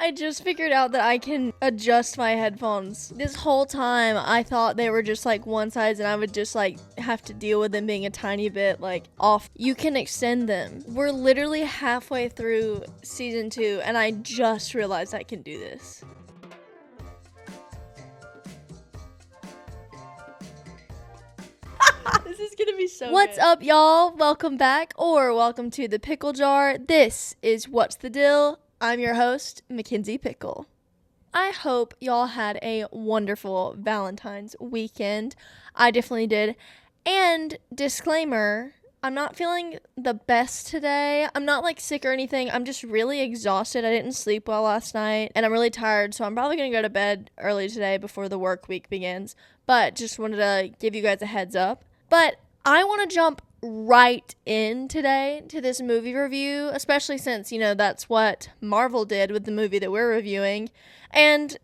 I just figured out that I can adjust my headphones. This whole time I thought they were just like one size and I would just like have to deal with them being a tiny bit like off. You can extend them. We're literally halfway through season 2 and I just realized I can do this. This is gonna be so What's good. Up, y'all? Welcome back, or welcome to the Pickle Jar. This is What's the Dill? I'm your host, Mackenzie Pickle. I hope y'all had a wonderful Valentine's weekend. I definitely did. And disclaimer, I'm not feeling the best today. I'm not like sick or anything. I'm just really exhausted. I didn't sleep well last night and I'm really tired. So I'm probably going to go to bed early today before the work week begins. But just wanted to give you guys a heads up. But I want to jump right in today to this movie review, especially since, you know, that's what Marvel did with the movie that we're reviewing. And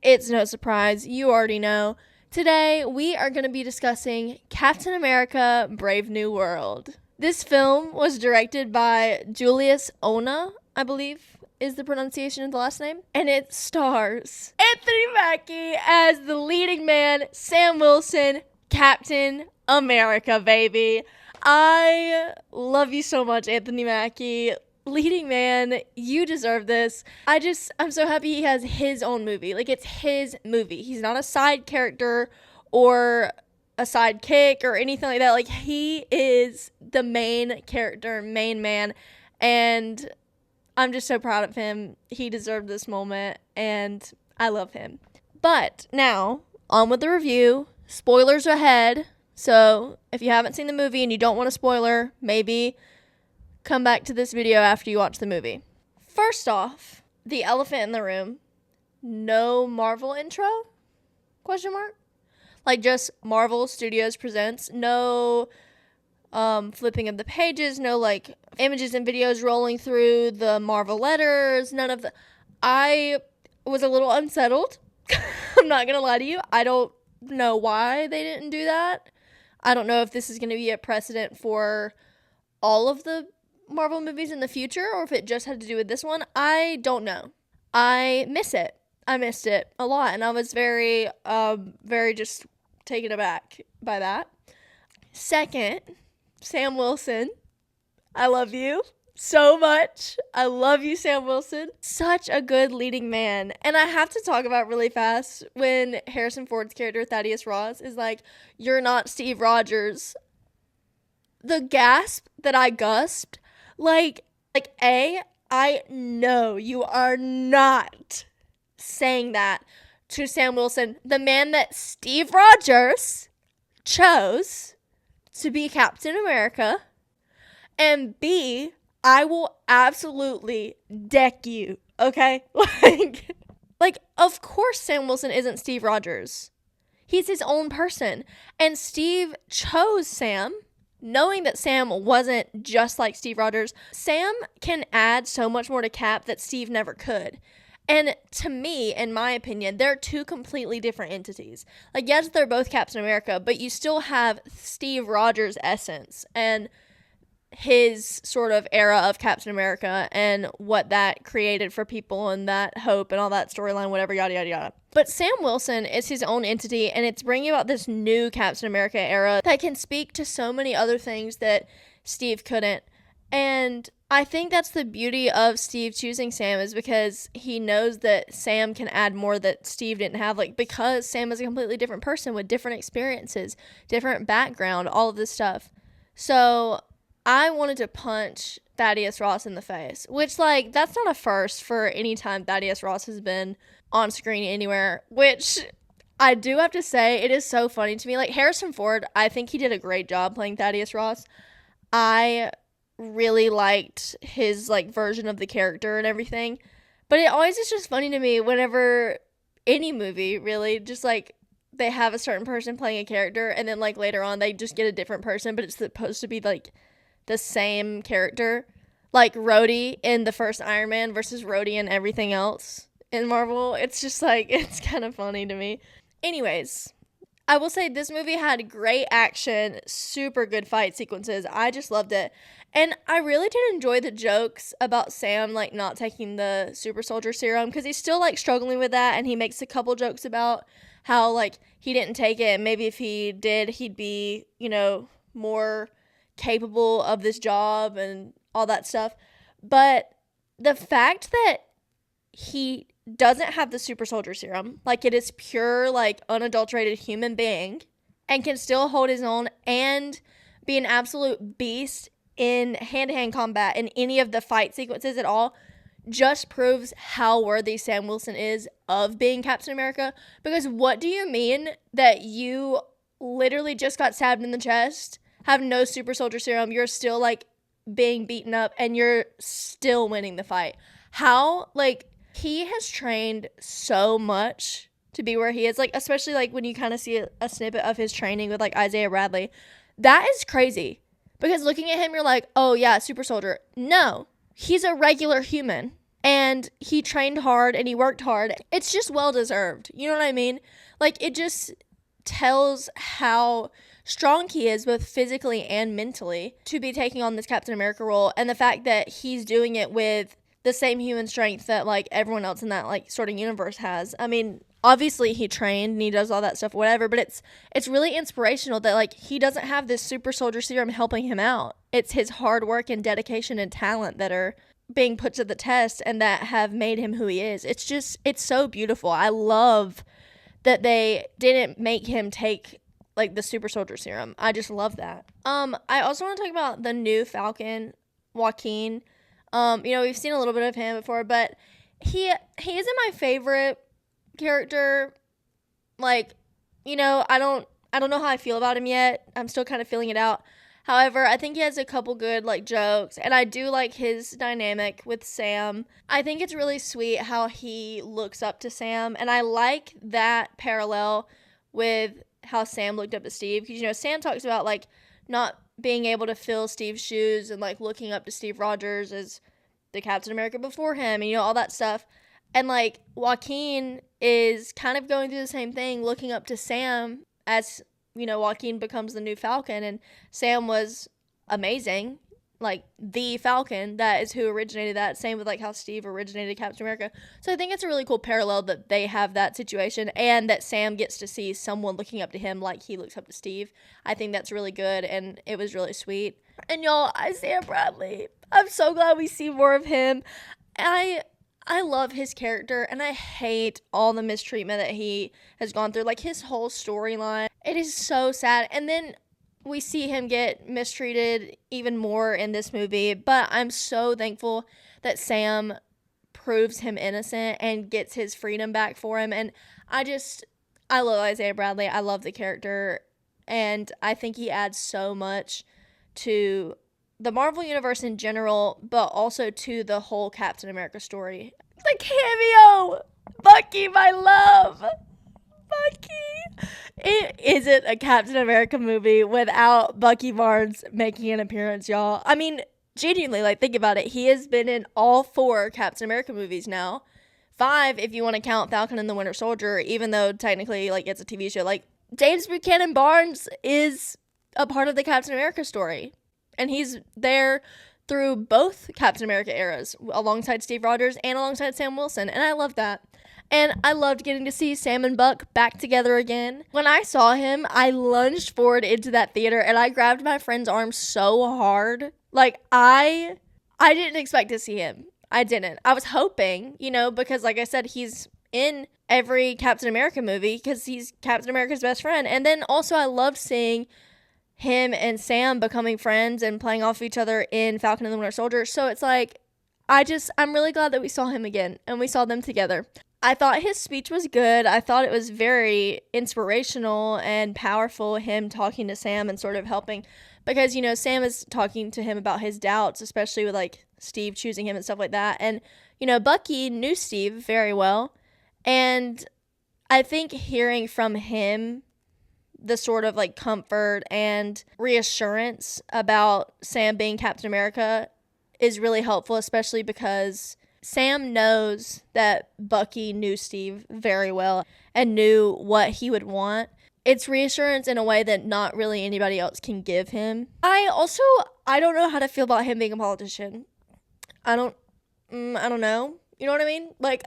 it's no surprise, you already know. Today, we are going to be discussing Captain America: Brave New World. This film was directed by Julius Onah, I believe is the pronunciation of the last name. And it stars Anthony Mackie as the leading man, Sam Wilson, Captain America, baby. I love you so much, Anthony Mackie. Leading man, you deserve this. I'm so happy he has his own movie. Like, it's his movie. He's not a side character or a sidekick or anything like that. Like, he is the main character, main man, and I'm just so proud of him. He deserved this moment, and I love him. But now, on with the review. Spoilers ahead. So if you haven't seen the movie and you don't want a spoiler, maybe come back to this video after you watch the movie. First off, the elephant in the room. No Marvel intro? Question mark? Like, just Marvel Studios presents. No flipping of the pages. No like images and videos rolling through the Marvel letters. None of the... I was a little unsettled. I'm not gonna lie to you. I don't know why they didn't do that. I don't know if this is going to be a precedent for all of the Marvel movies in the future or if it just had to do with this one. I don't know. I miss it. I missed it a lot and I was very just taken aback by that. Second, Sam Wilson. I love you so much. I love you, Sam Wilson. Such a good leading man. And I have to talk about really fast when Harrison Ford's character, Thaddeus Ross, is like, "You're not Steve Rogers." The gasp that I gusped, like, I know you are not saying that to Sam Wilson, the man that Steve Rogers chose to be Captain America, and B, I will absolutely deck you, okay? Like, of course Sam Wilson isn't Steve Rogers. He's his own person. And Steve chose Sam, knowing that Sam wasn't just like Steve Rogers. Sam can add so much more to Cap that Steve never could. And to me, in my opinion, they're two completely different entities. Like, yes, they're both Captain America, but you still have Steve Rogers' essence and his sort of era of Captain America and what that created for people and that hope and all that storyline, whatever, yada, yada, yada. But Sam Wilson is his own entity, and it's bringing about this new Captain America era that can speak to so many other things that Steve couldn't. And I think that's the beauty of Steve choosing Sam, is because he knows that Sam can add more that Steve didn't have, like, because Sam is a completely different person with different experiences, different background, all of this stuff. So I wanted to punch Thaddeus Ross in the face, which, like, that's not a first for any time Thaddeus Ross has been on screen anywhere, which I do have to say, it is so funny to me. Like, Harrison Ford, I think he did a great job playing Thaddeus Ross. I really liked his, like, version of the character and everything, but it always is just funny to me whenever any movie, really, just, like, they have a certain person playing a character, and then, like, later on, they just get a different person, but it's supposed to be, like, the same character, like Rhodey in the first Iron Man versus Rhodey in everything else in Marvel. It's just like, it's kind of funny to me. Anyways, I will say this movie had great action, super good fight sequences. I just loved it. And I really did enjoy the jokes about Sam, like, not taking the super soldier serum, because he's still, like, struggling with that, and he makes a couple jokes about how, like, he didn't take it, and maybe if he did, he'd be, more capable of this job and all that stuff. But the fact that he doesn't have the super soldier serum, like, it is pure, like, unadulterated human being, and can still hold his own and be an absolute beast in hand-to-hand combat in any of the fight sequences at all, just proves how worthy Sam Wilson is of being Captain America. Because what do you mean that you literally just got stabbed in the chest, have no super soldier serum, you're still, like, being beaten up, and you're still winning the fight? How, like, he has trained so much to be where he is, like, especially, like, when you kind of see a snippet of his training with, like, Isaiah Bradley. That is crazy. Because looking at him, you're like, oh, yeah, super soldier. No, he's a regular human. And he trained hard and he worked hard. It's just well-deserved. You know what I mean? Like, it just tells how strong he is, both physically and mentally, to be taking on this Captain America role. And the fact that he's doing it with the same human strength that, like, everyone else in that, like, sort of universe has. I mean, obviously he trained and he does all that stuff, whatever, but it's really inspirational that, like, he doesn't have this super soldier serum helping him out. It's his hard work and dedication and talent that are being put to the test and that have made him who he is. It's so beautiful. I love that they didn't make him take, like, the super soldier serum. I just love that. I also want to talk about the new Falcon, Joaquin. We've seen a little bit of him before, but he isn't my favorite character. Like, I don't know how I feel about him yet. I'm still kind of feeling it out. However, I think he has a couple good, like, jokes, and I do like his dynamic with Sam. I think it's really sweet how he looks up to Sam, and I like that parallel with how Sam looked up to Steve, because, Sam talks about, like, not being able to fill Steve's shoes and, like, looking up to Steve Rogers as the Captain America before him, and, all that stuff. And, like, Joaquin is kind of going through the same thing, looking up to Sam as, Joaquin becomes the new Falcon, and Sam was amazing, like, the Falcon. That is who originated that. Same with, like, how Steve originated Captain America. So I think it's a really cool parallel that they have that situation, and that Sam gets to see someone looking up to him like he looks up to Steve. I think that's really good, and it was really sweet. And y'all, Isaiah Bradley, I'm so glad we see more of him. I love his character, and I hate all the mistreatment that he has gone through. Like, his whole storyline, it is so sad. And then we see him get mistreated even more in this movie. But I'm so thankful that Sam proves him innocent and gets his freedom back for him. And I love Isaiah Bradley. I love the character, and I think he adds so much to the Marvel Universe in general, but also to the whole Captain America story. The cameo! Bucky, my love! Bucky! It isn't a Captain America movie without Bucky Barnes making an appearance, y'all. I mean, genuinely, like, think about it. He has been in all 4 Captain America movies now. 5 if you want to count Falcon and the Winter Soldier, even though technically, like, it's a TV show. Like, James Buchanan Barnes is a part of the Captain America story. And he's there through both Captain America eras, alongside Steve Rogers and alongside Sam Wilson. And I love that. And I loved getting to see Sam and Buck back together again. When I saw him, I lunged forward into that theater and I grabbed my friend's arm so hard. Like, I didn't expect to see him. I didn't. I was hoping, because, like I said, he's in every Captain America movie because he's Captain America's best friend. And then also I loved seeing him and Sam becoming friends and playing off each other in Falcon and the Winter Soldier. So it's like, I'm really glad that we saw him again and we saw them together. I thought his speech was good. I thought it was very inspirational and powerful, him talking to Sam and sort of helping, because, Sam is talking to him about his doubts, especially with, like, Steve choosing him and stuff like that. And, Bucky knew Steve very well. And I think hearing from him the sort of, like, comfort and reassurance about Sam being Captain America is really helpful, especially because Sam knows that Bucky knew Steve very well and knew what he would want. It's reassurance in a way that not really anybody else can give him. I I don't know how to feel about him being a politician. I don't know. You know what I mean? Like,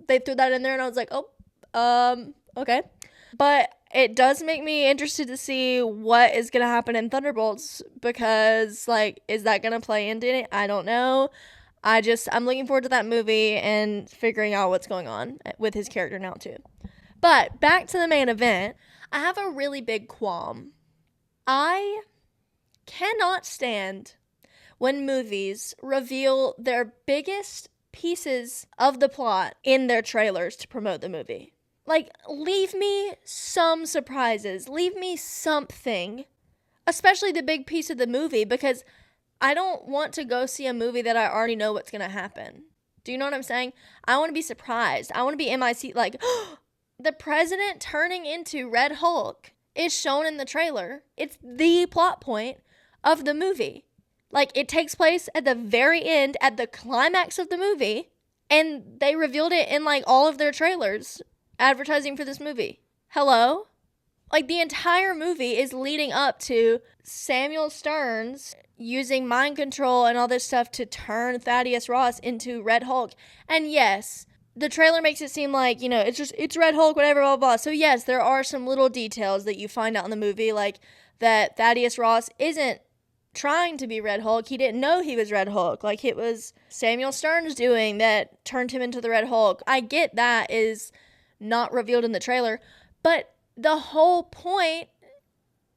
they threw that in there and I was like, oh, okay. But it does make me interested to see what is going to happen in Thunderbolts, because, like, is that going to play into it? I don't know. I'm looking forward to that movie and figuring out what's going on with his character now, too. But back to the main event, I have a really big qualm. I cannot stand when movies reveal their biggest pieces of the plot in their trailers to promote the movie. Like, leave me some surprises. Leave me something. Especially the big piece of the movie, because I don't want to go see a movie that I already know what's going to happen. Do you know what I'm saying? I want to be surprised. I want to be in my seat like, the president turning into Red Hulk is shown in the trailer. It's the plot point of the movie. Like, it takes place at the very end, at the climax of the movie, and they revealed it in, like, all of their trailers advertising for this movie. Hello? Like, the entire movie is leading up to Samuel Stearns using mind control and all this stuff to turn Thaddeus Ross into Red Hulk. And yes, the trailer makes it seem like, you know, it's Red Hulk, whatever, blah, blah, blah. So yes, there are some little details that you find out in the movie, like that Thaddeus Ross isn't trying to be Red Hulk. He didn't know he was Red Hulk. Like, it was Samuel Stearns doing that turned him into the Red Hulk. I get that is not revealed in the trailer, but the whole point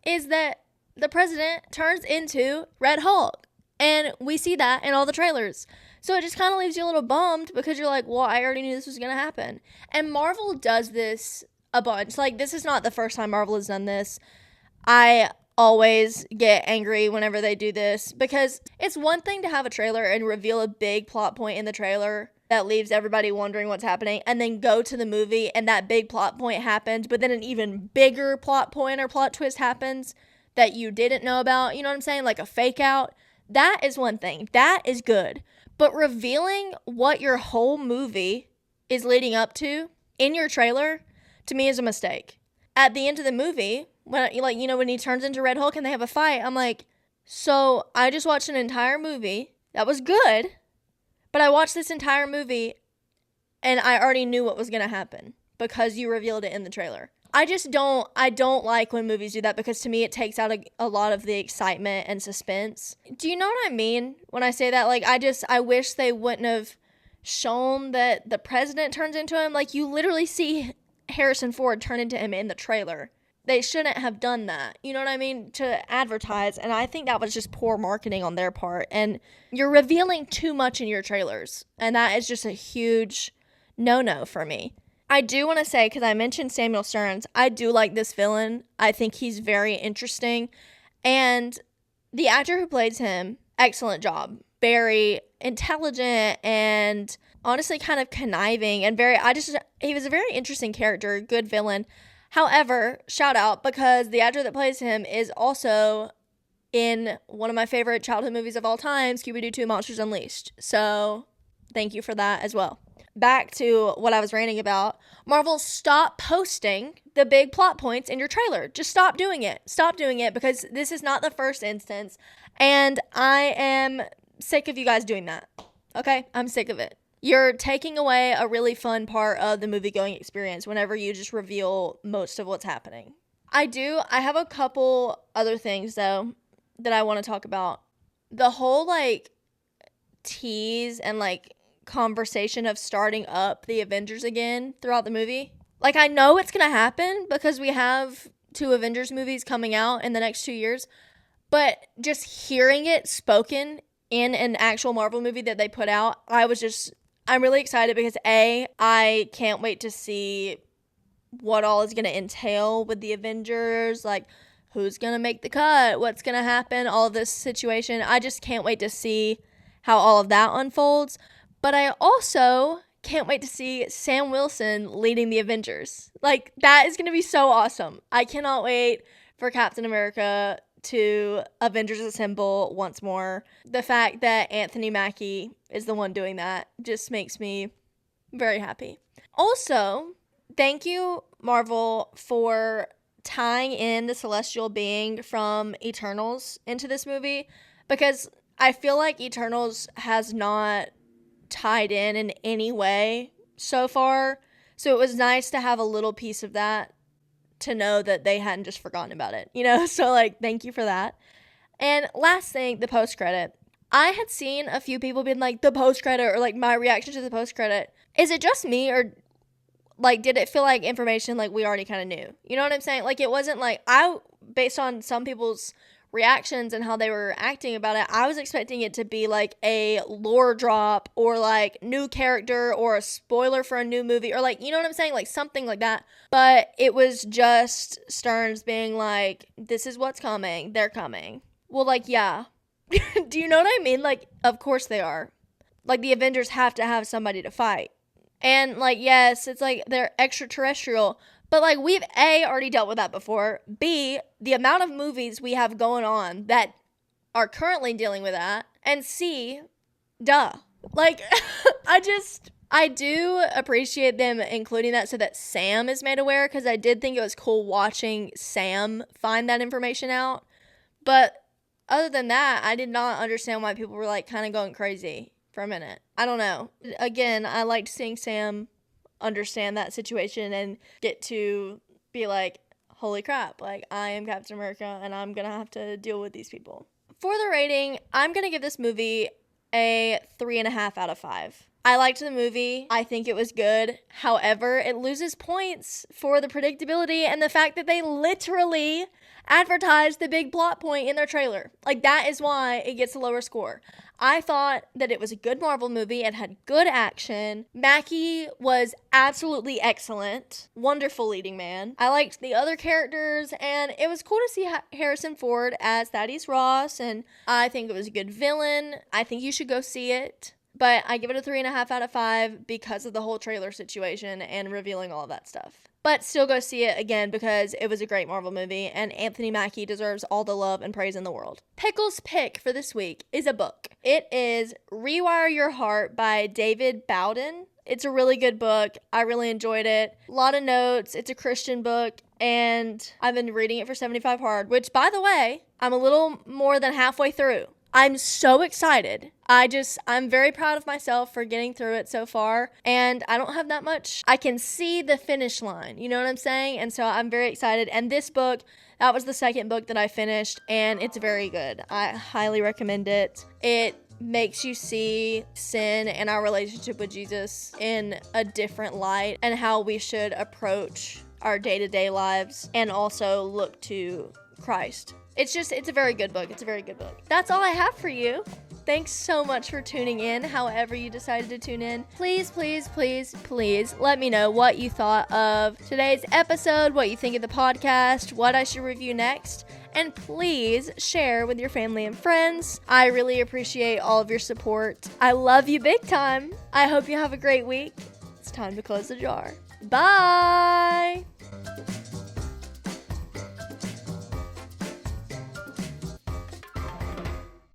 is that the president turns into Red Hulk, and we see that in all the trailers. So it just kind of leaves you a little bummed, because you're like, well, I already knew this was going to happen. And Marvel does this a bunch. Like, this is not the first time Marvel has done this. I always get angry whenever they do this, because it's one thing to have a trailer and reveal a big plot point in the trailer that leaves everybody wondering what's happening, and then go to the movie and that big plot point happens, but then an even bigger plot point or plot twist happens that you didn't know about. You know what I'm saying? Like a fake out. That is one thing. That is good. But revealing what your whole movie is leading up to in your trailer, to me, is a mistake. At the end of the movie, when he turns into Red Hulk and they have a fight, I'm like, so I just watched an entire movie that was good, but I watched this entire movie and I already knew what was going to happen because you revealed it in the trailer. I don't like when movies do that, because to me it takes out a lot of the excitement and suspense. Do you know what I mean when I say that? Like, I wish they wouldn't have shown that the president turns into him. Like, you literally see Harrison Ford turn into him in the trailer. They shouldn't have done that. You know what I mean? To advertise. And I think that was just poor marketing on their part. And you're revealing too much in your trailers. And that is just a huge no-no for me. I do want to say, because I mentioned Samuel Stearns, I do like this villain. I think he's very interesting. And the actor who plays him, excellent job. Very intelligent and honestly kind of conniving and he was a very interesting character, good villain. However, shout out, because the actor that plays him is also in one of my favorite childhood movies of all time, Scooby-Doo 2 Monsters Unleashed. So thank you for that as well. Back to what I was ranting about. Marvel, stop posting the big plot points in your trailer. Just stop doing it. Stop doing it, because this is not the first instance. And I am sick of you guys doing that. Okay? I'm sick of it. You're taking away a really fun part of the movie-going experience whenever you just reveal most of what's happening. I have a couple other things, though, that I want to talk about. The whole, like, tease and, like, conversation of starting up the Avengers again throughout the movie. Like, I know it's gonna happen because we have 2 Avengers movies coming out in the next 2 years, but just hearing it spoken in an actual Marvel movie that they put out, I'm really excited, because I can't wait to see what all is gonna entail with the Avengers, like who's gonna make the cut, what's gonna happen, all of this situation. I just can't wait to see how all of that unfolds. But I also can't wait to see Sam Wilson leading the Avengers. Like, that is going to be so awesome. I cannot wait for Captain America to Avengers Assemble once more. The fact that Anthony Mackie is the one doing that just makes me very happy. Also, thank you, Marvel, for tying in the celestial being from Eternals into this movie, because I feel like Eternals has not tied in any way so far. So it was nice to have a little piece of that, to know that they hadn't just forgotten about it, you know? So, like, thank you for that. And last thing, the post-credit. I had seen a few people being like, the post-credit, or like my reaction to the post-credit. Is it just me, or like did it feel like information like we already kind of knew? You know what I'm saying? Like, it wasn't like, based on some people's reactions and how they were acting about it, I was expecting it to be like a lore drop, or like new character, or a spoiler for a new movie, or like, you know what I'm saying? Like something like that. But it was just Stearns being like, this is what's coming. They're coming. Well, like, yeah. Do you know what I mean? Like, of course they are. Like, the Avengers have to have somebody to fight. And, like, yes, it's like they're extraterrestrial. But, like, we've, A, already dealt with that before. B, the amount of movies we have going on that are currently dealing with that. And C, duh. Like, I do appreciate them including that so that Sam is made aware, because I did think it was cool watching Sam find that information out. But other than that, I did not understand why people were, like, kind of going crazy for a minute. I don't know. Again, I liked seeing Sam understand that situation and get to be like, holy crap, like, I am Captain America and I'm gonna have to deal with these people. For the rating, I'm gonna give this movie a 3.5 out of 5. I liked the movie. I think it was good. However, it loses points for the predictability and the fact that they literally advertised the big plot point in their trailer. Like, that is why it gets a lower score. I thought that it was a good Marvel movie. It had good action. Mackie was absolutely excellent. Wonderful leading man. I liked the other characters, and it was cool to see Harrison Ford as Thaddeus Ross, and I think it was a good villain. I think you should go see it. But I give it a 3.5 out of 5 because of the whole trailer situation and revealing all of that stuff. But still go see it again because it was a great Marvel movie, and Anthony Mackie deserves all the love and praise in the world. Pickle's pick for this week is a book. It is Rewire Your Heart by David Bowden. It's a really good book. I really enjoyed it. A lot of notes. It's a Christian book, and I've been reading it for 75 hard, which, by the way, I'm a little more than halfway through. I'm so excited. I'm very proud of myself for getting through it so far, and I don't have that much. I can see the finish line, you know what I'm saying? And so I'm very excited. And this book, that was the second book that I finished, and it's very good. I highly recommend it. It makes you see sin and our relationship with Jesus in a different light, and how we should approach our day-to-day lives and also look to Christ. It's a very good book. It's a very good book. That's all I have for you. Thanks so much for tuning in, however you decided to tune in. Please, please, please, please let me know what you thought of today's episode, what you think of the podcast, what I should review next, and please share with your family and friends. I really appreciate all of your support. I love you big time. I hope you have a great week. It's time to close the jar. Bye!